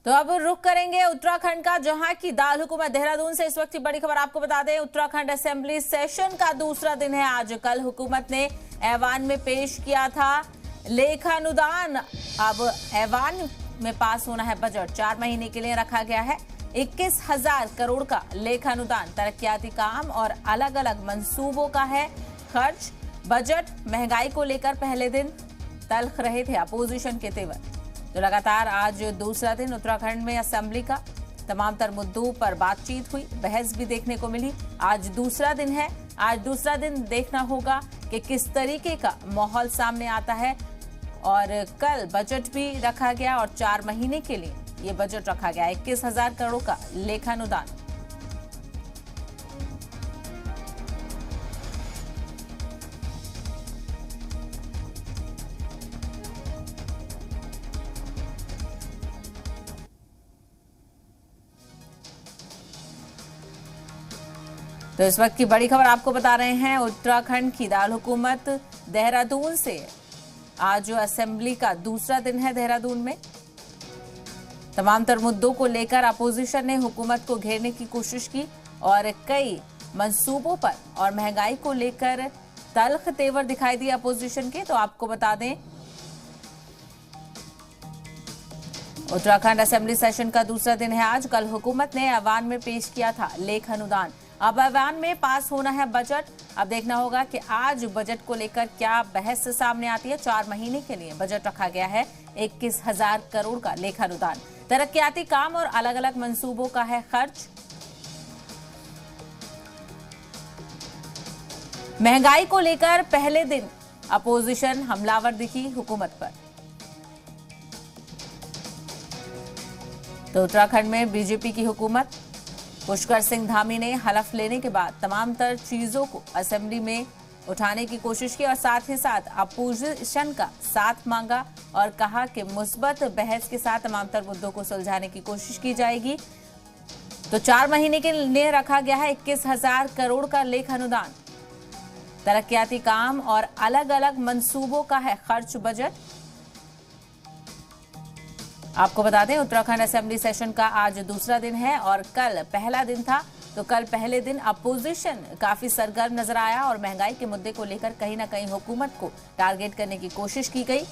तो अब रुख करेंगे उत्तराखंड का, जहां की दाल हुकूमत देहरादून से इस वक्त की बड़ी खबर आपको बता दें। उत्तराखंड असेंबली सेशन का दूसरा दिन है आज। कल हुकूमत ने ऐवान में पेश किया था लेखानुदान। अब ऐवान में पास होना है बजट। 4 महीने के लिए रखा गया है 21,000 करोड़ का लेखानुदान। तरक्याती काम और अलग अलग मंसूबों का है खर्च। बजट महंगाई को लेकर पहले दिन तल्ख रहे थे अपोजिशन के तेवर। तो लगातार आज दूसरा दिन उत्तराखंड में असेंबली का तमाम तर मुद्दों पर बातचीत हुई, बहस भी देखने को मिली। आज दूसरा दिन है। आज दूसरा दिन देखना होगा कि किस तरीके का माहौल सामने आता है। और कल बजट भी रखा गया और 4 महीने के लिए ये बजट रखा गया 21,000 करोड़ का लेखानुदान। तो इस वक्त की बड़ी खबर आपको बता रहे हैं। उत्तराखंड की दाल हुकूमत देहरादून से आज असेंबली का दूसरा दिन है। देहरादून में तमाम तर मुद्दों को लेकर अपोजिशन ने हुकूमत को घेरने की कोशिश की और कई मंसूबों पर और महंगाई को लेकर तल्ख तेवर दिखाई दिए अपोजिशन के। तो आपको बता दें, उत्तराखंड असेंबली सेशन का दूसरा दिन है आज। कल हुकूमत ने ऐवान में पेश किया था लेखानुदान। अब ऐवान में पास होना है बजट। अब देखना होगा कि आज बजट को लेकर क्या बहस सामने आती है। 4 महीने के लिए बजट रखा गया है 21,000 करोड़ का लेखानुदान। तरक्याती काम और अलग अलग मंसूबों का है खर्च। महंगाई को लेकर पहले दिन अपोजिशन हमलावर दिखी हुकूमत पर। तो उत्तराखंड में बीजेपी की हुकूमत पुष्कर सिंह धामी ने हलफ लेने के बाद तमाम तर चीजों को असेंबली में उठाने की कोशिश की और साथ ही साथ अपोजिशन का साथ मांगा और कहा कि मुस्बत बहस के साथ तमाम तर मुद्दों को सुलझाने की कोशिश की जाएगी। तो 4 महीने के लिए रखा गया है 21,000 करोड़ का लेखानुदान। तरक्याती काम और अलग अलग मंसूबों का है खर्च बजट। आपको बता दें, उत्तराखंड असेंबली सेशन का आज दूसरा दिन है और कल पहला दिन था। तो कल पहले दिन अपोजिशन काफी सरगर्म नजर आया और महंगाई के मुद्दे को लेकर कहीं ना कहीं हुकूमत को टारगेट करने की कोशिश की गई।